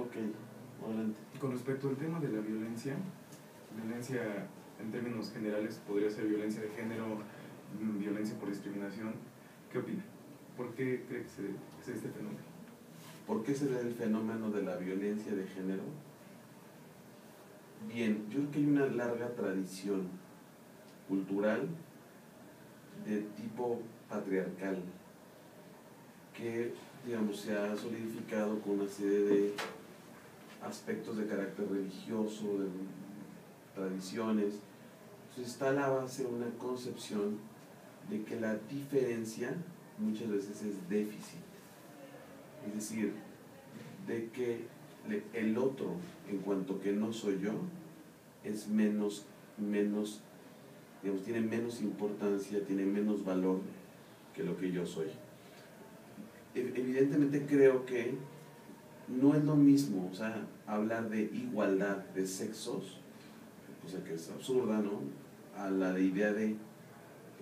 Ok, adelante. Con respecto al tema de la violencia en términos generales podría ser violencia de género, violencia por discriminación. ¿Qué opina? ¿Por qué cree que se da este fenómeno? ¿Por qué se da el fenómeno de la violencia de género? Bien, yo creo que hay una larga tradición cultural de tipo patriarcal que, digamos, se ha solidificado con una serie de aspectos de carácter religioso, de tradiciones. Entonces está a la base una concepción de que la diferencia muchas veces es déficit, es decir, de que el otro, en cuanto que no soy yo, es menos, digamos, tiene menos importancia, tiene menos valor que lo que yo soy. Evidentemente creo que no es lo mismo, o sea, hablar de igualdad de sexos, o sea, que es absurda, ¿no?, a la idea de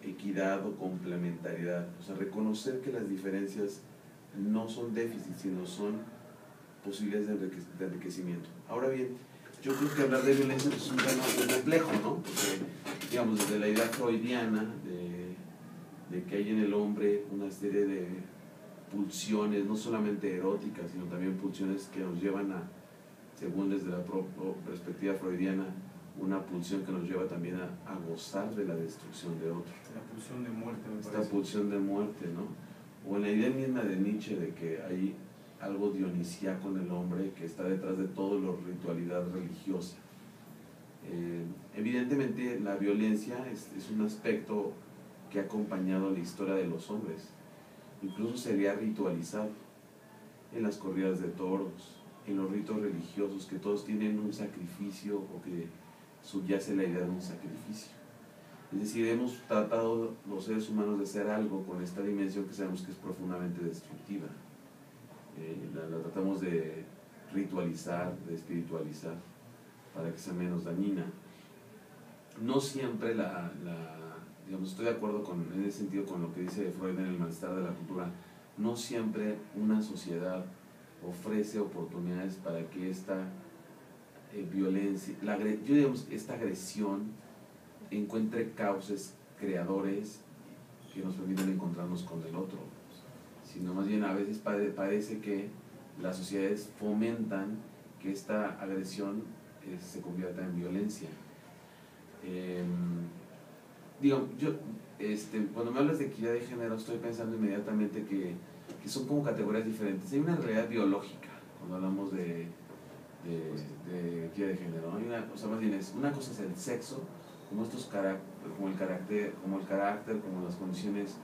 equidad o complementariedad. O sea, reconocer que las diferencias no son déficit, sino son posibilidades de enriquecimiento. Ahora bien, yo creo que hablar de violencia es un tema muy complejo, ¿no? Porque, digamos, desde la idea freudiana de que hay en el hombre una serie de pulsiones, no solamente eróticas, sino también pulsiones que nos llevan a, según desde la perspectiva freudiana, una pulsión que nos lleva también a gozar de la destrucción de otro. La pulsión de muerte, me parece. Esta pulsión de muerte, ¿no? O en la idea misma de Nietzsche de que hay algo dionisíaco en el hombre que está detrás de todo la ritualidad religiosa. Evidentemente la violencia es un aspecto que ha acompañado la historia de los hombres. Incluso sería ritualizado en las corridas de toros, en los ritos religiosos, que todos tienen un sacrificio o que subyace la idea de un sacrificio. Es decir, hemos tratado los seres humanos de hacer algo con esta dimensión que sabemos que es profundamente destructiva. La tratamos de ritualizar, de espiritualizar, para que sea menos dañina. No siempre digamos, estoy de acuerdo en ese sentido con lo que dice Freud en El malestar de la cultura. No siempre una sociedad ofrece oportunidades para que esta violencia, digamos, esta agresión encuentre cauces creadores que nos permiten encontrarnos con el otro, sino más bien a veces parece que las sociedades fomentan que esta agresión se convierta en violencia. Cuando me hablas de equidad de género, estoy pensando inmediatamente que son como categorías diferentes. Hay una realidad biológica cuando hablamos de equidad de género, ¿no? O sea, más bien una cosa es el sexo, como el carácter, como las condiciones,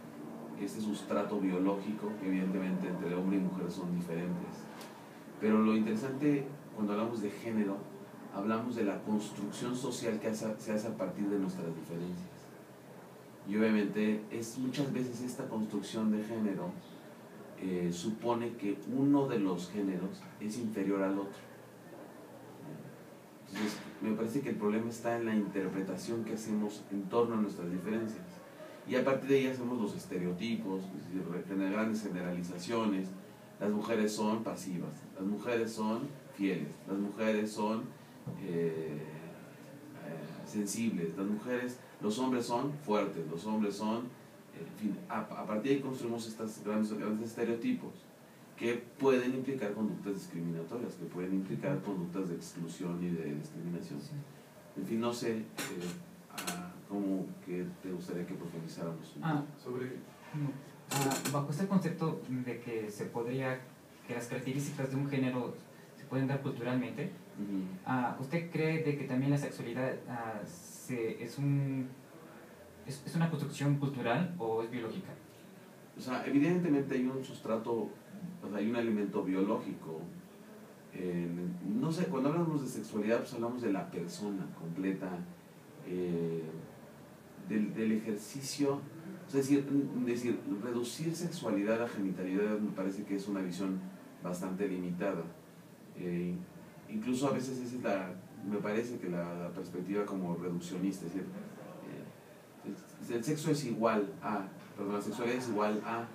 este sustrato biológico, que evidentemente entre hombre y mujer son diferentes. Pero lo interesante cuando hablamos de género, hablamos de la construcción social que se hace a partir de nuestras diferencias. Y obviamente muchas veces esta construcción de género supone que uno de los géneros es inferior al otro. Entonces, me parece que el problema está en la interpretación que hacemos en torno a nuestras diferencias. Y a partir de ahí hacemos los estereotipos, es decir, grandes generalizaciones. Las mujeres son pasivas, las mujeres son fieles, las mujeres son sensibles, los hombres son fuertes, los hombres son, en fin, a partir de ahí construimos estos grandes estereotipos que pueden implicar conductas discriminatorias, que pueden implicar conductas de exclusión y de discriminación. En fin, no sé cómo que te gustaría que profundizáramos bajo este concepto de que que las características de un género se pueden dar culturalmente, ¿usted cree de que también la sexualidad es una construcción cultural o es biológica? O sea, evidentemente hay un sustrato, o sea, hay un elemento biológico. No sé, cuando hablamos de sexualidad, pues hablamos de la persona completa, del ejercicio. O sea, es decir, reducir sexualidad a genitalidad me parece que es una visión bastante limitada. Incluso a veces me parece que la perspectiva como reduccionista, es decir, el sexo es igual a, perdón, la sexualidad es igual a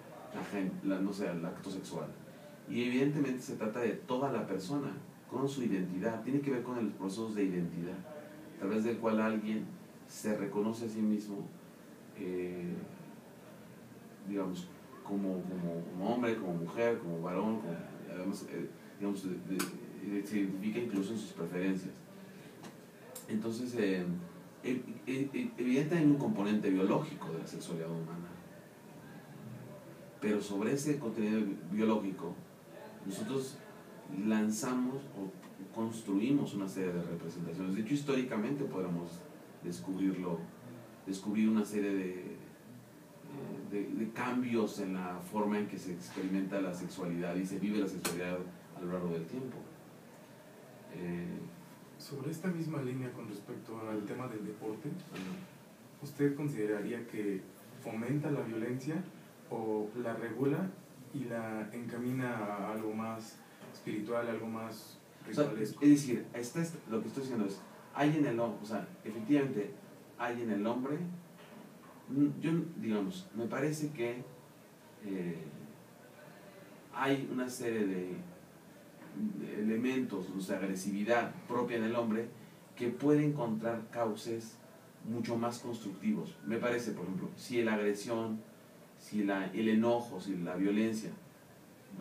no sé, al acto sexual. Y evidentemente se trata de toda la persona, con su identidad. Tiene que ver con los procesos de identidad, a través del cual alguien se reconoce a sí mismo, digamos, como hombre, como mujer, como varón, además, digamos, se identifica incluso en sus preferencias. Entonces, evidentemente hay un componente biológico de la sexualidad humana, pero sobre ese contenido biológico nosotros lanzamos o construimos una serie de representaciones. De hecho, históricamente podemos descubrir una serie de cambios en la forma en que se experimenta la sexualidad y se vive la sexualidad a lo largo del tiempo. Sobre esta misma línea con respecto al tema del deporte, ¿usted consideraría que fomenta la violencia o la regula y la encamina a algo más espiritual, algo más ritualesco? Es decir, lo que estoy diciendo es, hay en el hombre, o sea, efectivamente hay en el hombre, yo, digamos, me parece que hay una serie de elementos, o sea, agresividad propia en el hombre que puede encontrar cauces mucho más constructivos. Me parece, por ejemplo, si la agresión, si el enojo, si la violencia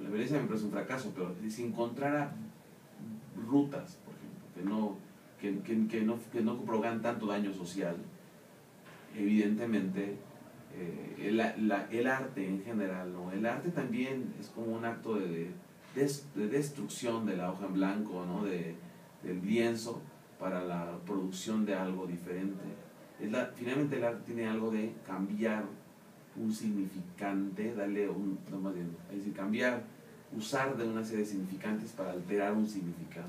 me parece un fracaso, pero si encontrara rutas, por ejemplo, que no provocan tanto daño social, evidentemente el arte en general, ¿no? El arte también es como un acto de destrucción de la hoja en blanco, ¿no? Del lienzo para la producción de algo diferente. Finalmente el arte tiene algo de cambiar un significante, es decir, usar de una serie de significantes para alterar un significado.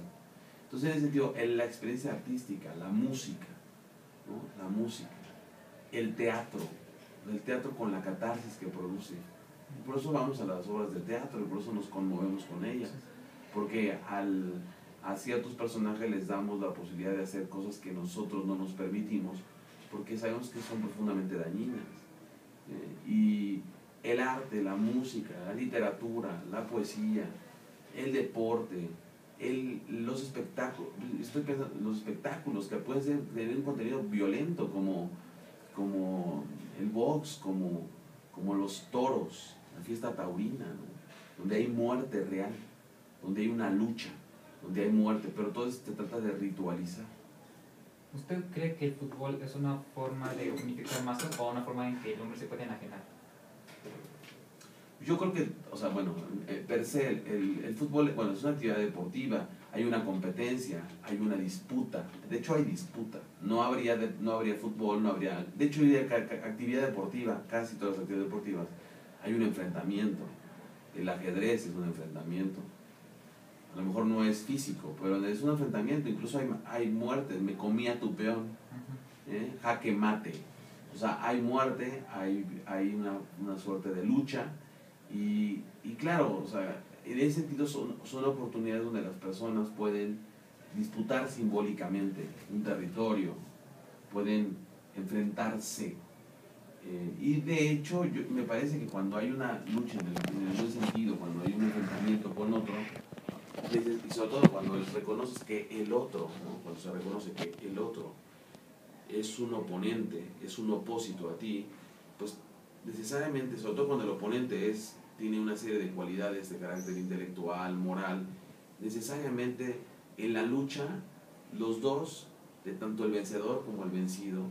Entonces, en ese sentido, la experiencia artística, la música, ¿no? La música, el teatro con la catarsis que produce. Y por eso vamos a las obras de teatro y por eso nos conmovemos con ellas, porque a ciertos personajes les damos la posibilidad de hacer cosas que nosotros no nos permitimos, porque sabemos que son profundamente dañinas. Y el arte, la música, la literatura, la poesía, el deporte, los espectáculos, estoy pensando, los espectáculos que pueden tener un contenido violento como el box, como los toros, la fiesta taurina, ¿no? Donde hay muerte real, donde hay una lucha, donde hay muerte, pero todo esto se trata de ritualizar. ¿Usted cree que el fútbol es una forma de unificar masas o una forma en que el hombre se puede enajenar? Yo creo que, o sea, bueno, per se, el fútbol, bueno, es una actividad deportiva, hay una competencia, hay una disputa, de hecho hay disputa, no habría fútbol, no habría, de hecho actividad deportiva, casi todas las actividades deportivas, hay un enfrentamiento, el ajedrez es un enfrentamiento, a lo mejor no es físico, pero es un enfrentamiento, incluso hay muertes, me comía tu peón, jaque mate, o sea, hay muerte, hay una suerte de lucha, y claro, o sea, en ese sentido son oportunidades donde las personas pueden disputar simbólicamente un territorio, pueden enfrentarse. Y de hecho, me parece que cuando hay una lucha en el buen sentido, cuando hay un enfrentamiento con otro, y sobre todo cuando reconoces que el otro, ¿no? Cuando se reconoce que el otro es un oponente, es un opósito a ti, pues necesariamente, sobre todo cuando el oponente tiene una serie de cualidades de carácter intelectual, moral, necesariamente en la lucha los dos, de tanto el vencedor como el vencido,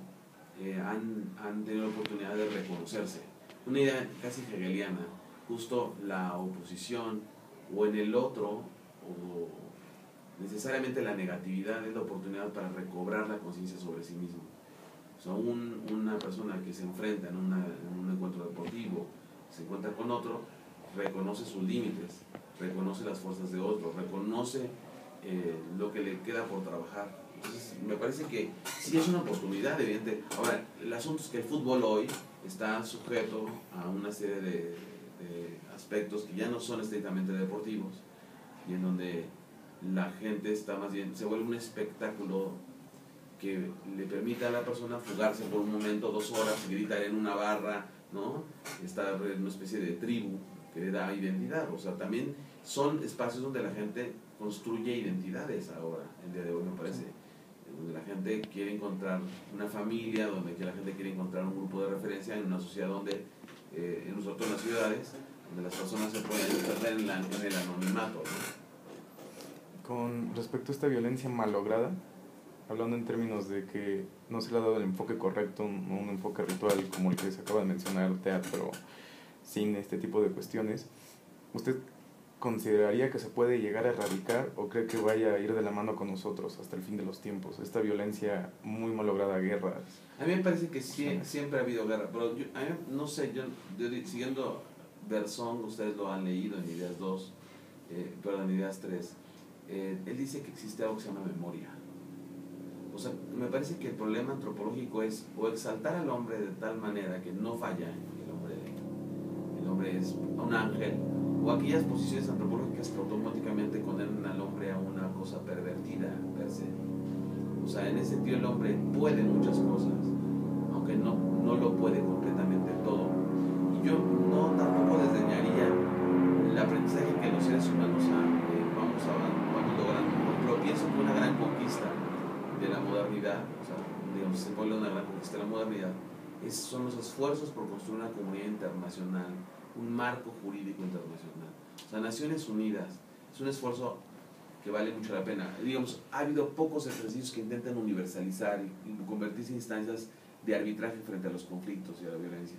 han tenido la oportunidad de reconocerse. Una idea casi hegeliana, justo la oposición o en el otro, o necesariamente la negatividad es la oportunidad para recobrar la conciencia sobre sí mismo. O sea, una persona que se enfrenta en un encuentro deportivo, se encuentra con otro, reconoce sus límites, reconoce las fuerzas de otro, reconoce lo que le queda por trabajar. Entonces, me parece que sí es una oportunidad, evidente. Ahora, el asunto es que el fútbol hoy está sujeto a una serie de aspectos que ya no son estrictamente deportivos, y en donde la gente está más bien, se vuelve un espectáculo que le permite a la persona fugarse por un momento, 2 horas, gritar en una barra, ¿no? Estar en una especie de tribu, que le da identidad. O sea, también son espacios donde la gente construye identidades ahora, el día de hoy me parece, donde la gente quiere encontrar una familia, donde la gente quiere encontrar un grupo de referencia en una sociedad donde, nosotros en las ciudades, donde las personas se pueden perder en el anonimato, ¿no? Con respecto a esta violencia malograda, hablando en términos de que no se le ha dado el enfoque correcto, un enfoque ritual como el que se acaba de mencionar, teatro, cine, este tipo de cuestiones, ¿usted consideraría que se puede llegar a erradicar o cree que vaya a ir de la mano con nosotros hasta el fin de los tiempos? Esta violencia muy malograda, guerras. A mí me parece que siempre ha habido guerra, pero yo, a mí, no sé, yo siguiendo Berzón, ustedes lo han leído en Ideas 2, perdón, en Ideas 3, él dice que existe algo que se llama memoria. O sea, me parece que el problema antropológico es o exaltar al hombre de tal manera que no falla, el hombre es un ángel, o aquellas posiciones antropológicas que automáticamente condenan al hombre a una cosa pervertida per se. O sea, en ese sentido el hombre puede muchas cosas, aunque no lo puede completamente todo. Y yo tampoco desdeñaría el aprendizaje que los seres humanos vamos logrando. Pero pienso que una gran conquista de la modernidad, o sea, digamos, se puede una gran conquista de la modernidad, son los esfuerzos por construir una comunidad internacional, un marco jurídico internacional. O sea, Naciones Unidas es un esfuerzo que vale mucho la pena. Digamos, ha habido pocos ejercicios que intentan universalizar y convertirse en instancias de arbitraje frente a los conflictos y a la violencia.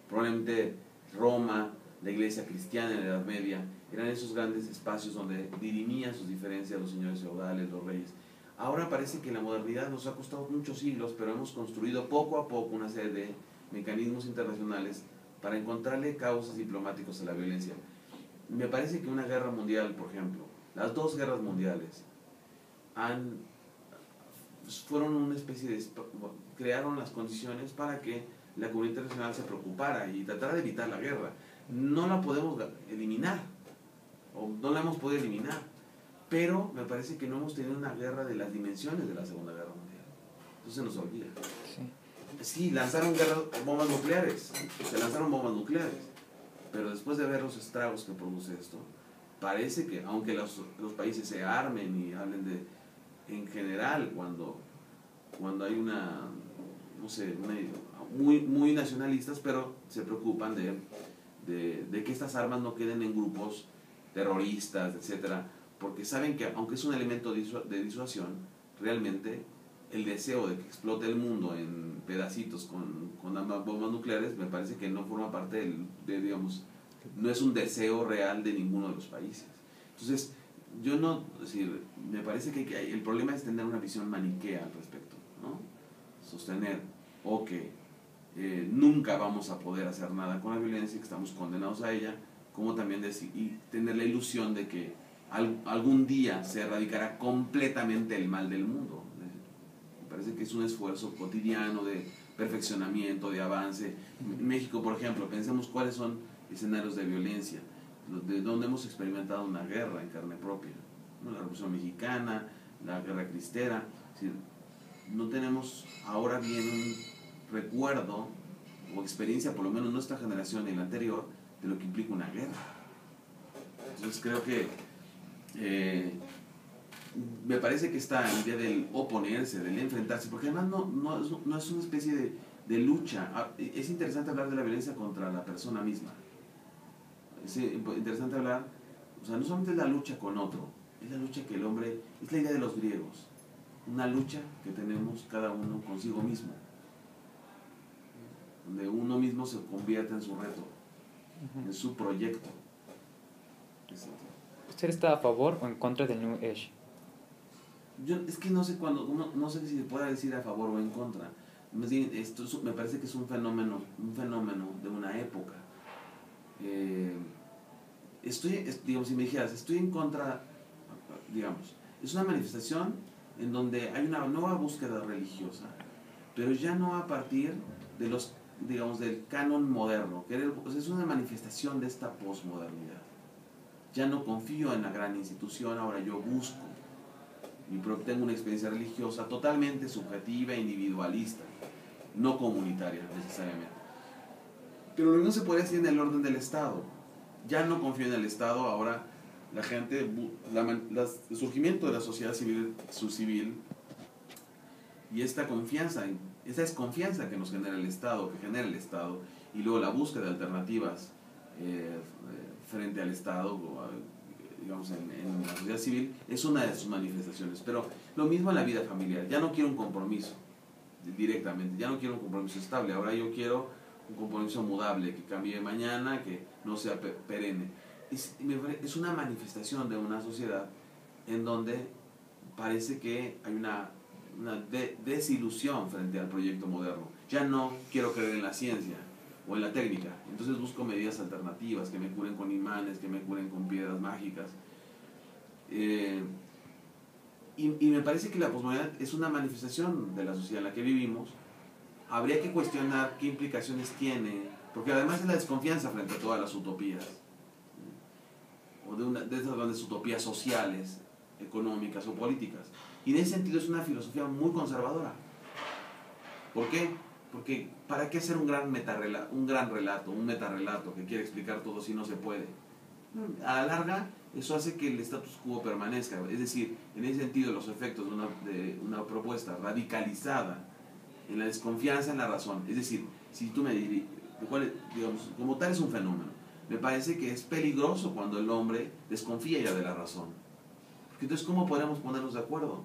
Probablemente Roma, la iglesia cristiana en la Edad Media, eran esos grandes espacios donde dirimían sus diferencias los señores feudales, los reyes. Ahora parece que en la modernidad nos ha costado muchos siglos, pero hemos construido poco a poco una serie de mecanismos internacionales para encontrarle causas diplomáticas a la violencia. Me parece que una guerra mundial, por ejemplo, las dos guerras mundiales, fueron una especie de... crearon las condiciones para que la comunidad internacional se preocupara y tratara de evitar la guerra. No la podemos eliminar, o no la hemos podido eliminar, pero me parece que no hemos tenido una guerra de las dimensiones de la Segunda Guerra Mundial. Entonces se nos olvida. Sí, lanzaron bombas nucleares, se lanzaron bombas nucleares, pero después de ver los estragos que produce esto, parece que aunque los países se armen y hablen de, en general, cuando hay una, no sé, muy nacionalistas, pero se preocupan de que estas armas no queden en grupos terroristas, etcétera, porque saben que aunque es un elemento de disuasión, realmente el deseo de que explote el mundo en pedacitos con bombas nucleares me parece que no forma parte digamos, no es un deseo real de ninguno de los países. Entonces, me parece que el problema es tener una visión maniquea al respecto, ¿no? Sostener que nunca vamos a poder hacer nada con la violencia, que estamos condenados a ella, como también y tener la ilusión de que algún día se erradicará completamente el mal del mundo. Me parece que es un esfuerzo cotidiano de perfeccionamiento, de avance. En México, por ejemplo, pensemos cuáles son escenarios de violencia, de donde hemos experimentado una guerra en carne propia, ¿no? La Revolución Mexicana, la Guerra Cristera. Es decir, no tenemos ahora bien un recuerdo o experiencia, por lo menos nuestra generación y la anterior, de lo que implica una guerra. Entonces creo que me parece que esta idea del oponerse, del enfrentarse, porque además no es una especie de lucha. Es interesante hablar de la violencia contra la persona misma. Es interesante hablar, o sea, no solamente es la lucha con otro, es la lucha que el hombre, es la idea de los griegos, una lucha que tenemos cada uno consigo mismo, donde uno mismo se convierte en su reto, en su proyecto. ¿Usted está a favor o en contra del New Age? Yo es que no sé no sé si se puede decir a favor o en contra. Esto me parece que es un fenómeno de una época. Digamos, si me dijeras, estoy en contra, digamos, es una manifestación en donde hay una nueva búsqueda religiosa, pero ya no a partir de del canon moderno, es una manifestación de esta posmodernidad. Ya no confío en la gran institución, ahora yo busco y tengo una experiencia religiosa totalmente subjetiva e individualista, no comunitaria necesariamente. Pero lo mismo se puede decir en el orden del Estado. ya no confío en el Estado, ahora la gente, el surgimiento de la sociedad civil, civil, y esta confianza, esa desconfianza que nos genera el Estado, y luego la búsqueda de alternativas frente al Estado, digamos, en la sociedad civil, es una de sus manifestaciones. Pero lo mismo en la vida familiar, ya no quiero un compromiso directamente, ya no quiero un compromiso estable, ahora yo quiero un compromiso mudable, que cambie mañana, que no sea perenne. Es una manifestación de una sociedad en donde parece que hay una desilusión frente al proyecto moderno. Ya no quiero creer en la ciencia o en la técnica, entonces busco medidas alternativas que me curen con imanes, que me curen con piedras mágicas. Y me parece que la posmodernidad es una manifestación de la sociedad en la que vivimos. Habría que cuestionar qué implicaciones tiene, porque además es la desconfianza frente a todas las utopías, o de esas grandes utopías sociales, económicas o políticas. Y en ese sentido es una filosofía muy conservadora. ¿Por qué? Porque ¿para qué hacer un gran relato, un metarrelato que quiere explicar todo si no se puede? A la larga, eso hace que el status quo permanezca. Es decir, en ese sentido, los efectos de una propuesta radicalizada en la desconfianza en la razón. Es decir, si tú me dirías, digamos, como tal es un fenómeno, me parece que es peligroso cuando el hombre desconfía ya de la razón. Porque entonces, ¿cómo podemos ponernos de acuerdo?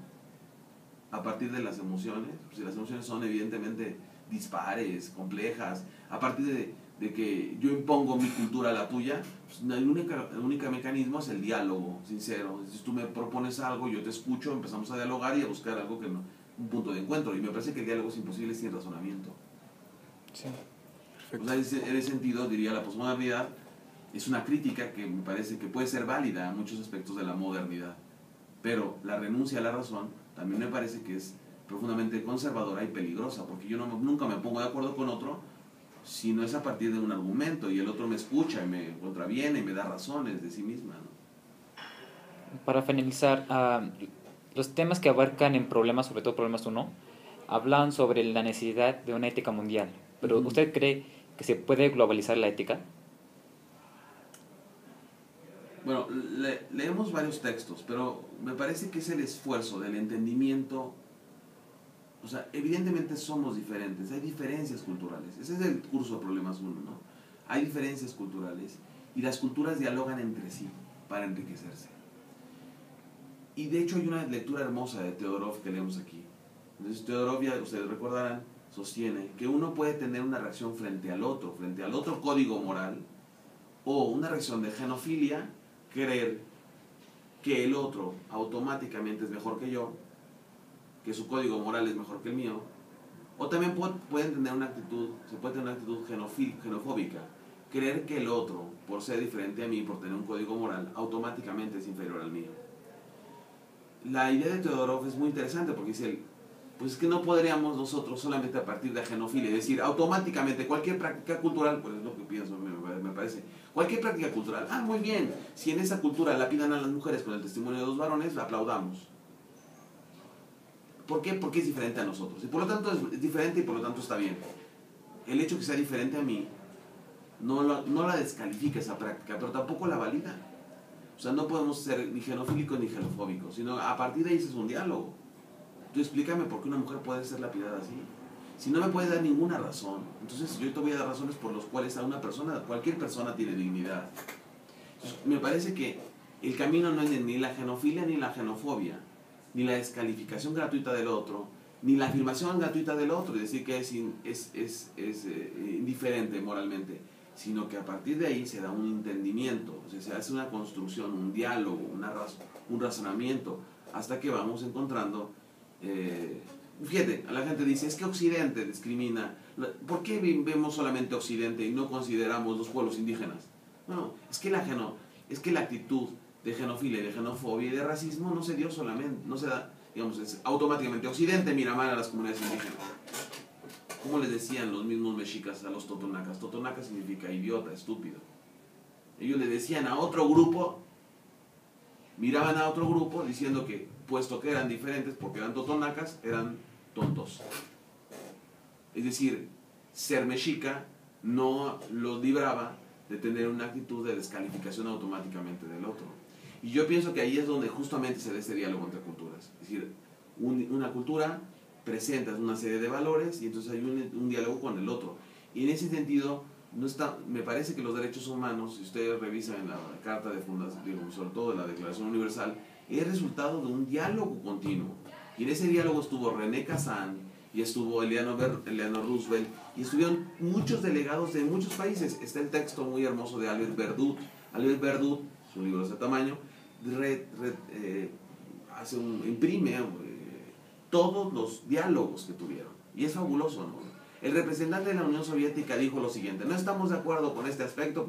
A partir de las emociones. Si las emociones son evidentemente dispares, complejas, a partir de que yo impongo mi cultura a la tuya, pues el único mecanismo es el diálogo sincero. Si tú me propones algo, yo te escucho, empezamos a dialogar y a buscar algo que no, un punto de encuentro. Y me parece que el diálogo es imposible sin razonamiento. Sí, perfecto. O sea, en ese sentido, diría, la posmodernidad es una crítica que me parece que puede ser válida en muchos aspectos de la modernidad. Pero la renuncia a la razón también me parece que es profundamente conservadora y peligrosa, porque yo nunca me pongo de acuerdo con otro si no es a partir de un argumento y el otro me escucha y me contraviene y me da razones de sí misma, ¿no? Para finalizar, los temas que abarcan en Problemas, sobre todo Problemas 1, hablan sobre la necesidad de una ética mundial. Pero ¿usted cree que se puede globalizar la ética? Bueno, leemos varios textos, pero me parece que es el esfuerzo del entendimiento. O sea, evidentemente somos diferentes, hay diferencias culturales. Ese es el curso de Problemas 1, ¿no? Hay diferencias culturales y las culturas dialogan entre sí para enriquecerse. Y de hecho hay una lectura hermosa de Teodorov que leemos aquí. Entonces Teodorov, ya ustedes recordarán, sostiene que uno puede tener una reacción frente al otro código moral, o una reacción de genofilia, creer que el otro automáticamente es mejor que yo, que su código moral es mejor que el mío, o también se puede tener una actitud xenofóbica, creer que el otro, por ser diferente a mí, por tener un código moral, automáticamente es inferior al mío. La idea de Teodorov es muy interesante porque dice, pues es que no podríamos nosotros solamente a partir de genofilia, es decir, automáticamente cualquier práctica cultural, pues es lo que pienso, me parece, cualquier práctica cultural, muy bien, si en esa cultura lapidan a las mujeres con el testimonio de 2 varones, aplaudamos. ¿Por qué? Porque es diferente a nosotros. Y por lo tanto es diferente y por lo tanto está bien. El hecho de que sea diferente a mí no la descalifica esa práctica, pero tampoco la valida. O sea, no podemos ser ni genofílicos ni xenofóbicos, sino a partir de ahí es un diálogo. Tú explícame por qué una mujer puede ser lapidada así. Si no me puedes dar ninguna razón, entonces yo te voy a dar razones por las cuales a una persona, cualquier persona tiene dignidad. Entonces, me parece que el camino no es ni la genofilia ni la xenofobia, ni la descalificación gratuita del otro, ni la afirmación gratuita del otro, es decir, que es indiferente moralmente, sino que a partir de ahí se da un entendimiento, o sea, se hace una construcción, un diálogo, un razonamiento, hasta que vamos encontrando... fíjate, a la gente dice, es que Occidente discrimina. ¿Por qué vemos solamente Occidente y no consideramos los pueblos indígenas? No, es que la actitud de genofilia y de xenofobia y de racismo no se dio solamente, no se da, digamos, es automáticamente Occidente mira mal a las comunidades indígenas. ¿Cómo les decían los mismos mexicas a los totonacas? Totonaca significa idiota, estúpido. Ellos le decían a otro grupo, miraban a otro grupo diciendo que, puesto que eran diferentes porque eran totonacas, eran tontos. Es decir, ser mexica no los libraba de tener una actitud de descalificación automáticamente del otro. Y yo pienso que ahí es donde justamente se da ese diálogo entre culturas. Es decir, una cultura presenta una serie de valores y entonces hay un diálogo con el otro. Y en ese sentido, me parece que los derechos humanos, si ustedes revisan en la Carta de Fundación, sobre todo en la Declaración Universal, es resultado de un diálogo continuo. Y en ese diálogo estuvo René Cassin, y estuvo Eleanor Roosevelt, y estuvieron muchos delegados de muchos países. Está el texto muy hermoso de Albert Verdut. Albert Verdut, es un libro de ese tamaño, imprime todos los diálogos que tuvieron. Y es fabuloso, ¿no? El representante de la Unión Soviética dijo lo siguiente: no estamos de acuerdo con este aspecto,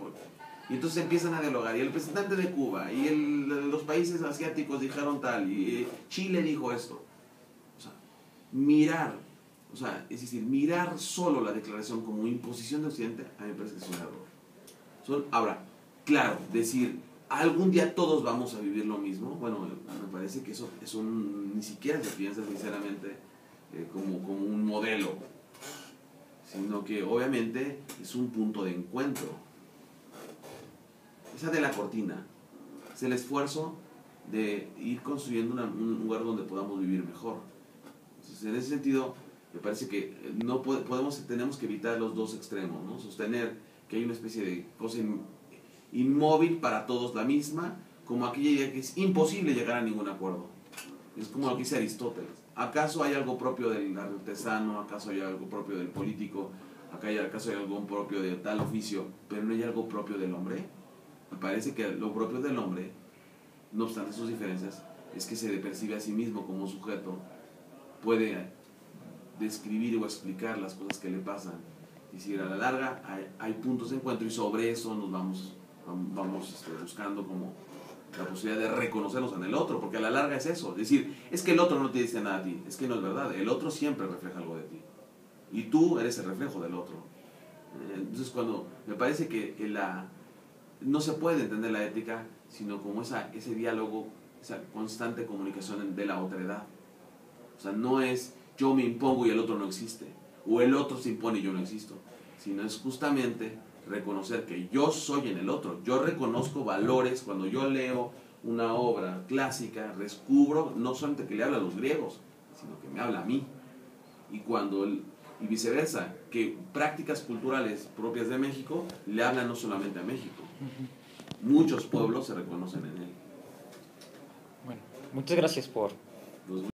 y entonces empiezan a dialogar. Y el representante de Cuba y los países asiáticos dijeron tal, y Chile dijo esto. O sea, es decir, mirar solo la declaración como imposición de Occidente, a mí me parece que es un error. Ahora, claro, decir algún día todos vamos a vivir lo mismo, bueno, me parece que eso ni siquiera se piensa sinceramente como un modelo, sino que obviamente es un punto de encuentro. Esa de la cortina es el esfuerzo de ir construyendo un lugar donde podamos vivir mejor. Entonces, en ese sentido, me parece que tenemos que evitar los dos extremos, ¿no? Sostener que hay una especie de cosa inmóvil para todos la misma, como aquella idea que es imposible llegar a ningún acuerdo. Es como lo que dice Aristóteles. ¿Acaso hay algo propio del artesano? ¿Acaso hay algo propio del político? ¿Acaso hay algo propio de tal oficio? ¿Pero no hay algo propio del hombre? Me parece que lo propio del hombre, no obstante sus diferencias, es que se percibe a sí mismo como sujeto, puede describir o explicar las cosas que le pasan. Y si a la larga hay puntos de encuentro, y sobre eso nos vamos buscando como la posibilidad de reconocernos en el otro, porque a la larga es eso, es decir, es que el otro no te dice nada a ti, es que no es verdad, el otro siempre refleja algo de ti y tú eres el reflejo del otro. Entonces, cuando me parece que no se puede entender la ética sino como ese diálogo, esa constante comunicación de la otredad. O sea, no es yo me impongo y el otro no existe, o el otro se impone y yo no existo, sino es justamente reconocer que yo soy en el otro. Yo reconozco valores. Cuando yo leo una obra clásica, descubro no solamente que le habla a los griegos, sino que me habla a mí. Y viceversa, que prácticas culturales propias de México le hablan no solamente a México. Muchos pueblos se reconocen en él. Bueno, muchas gracias por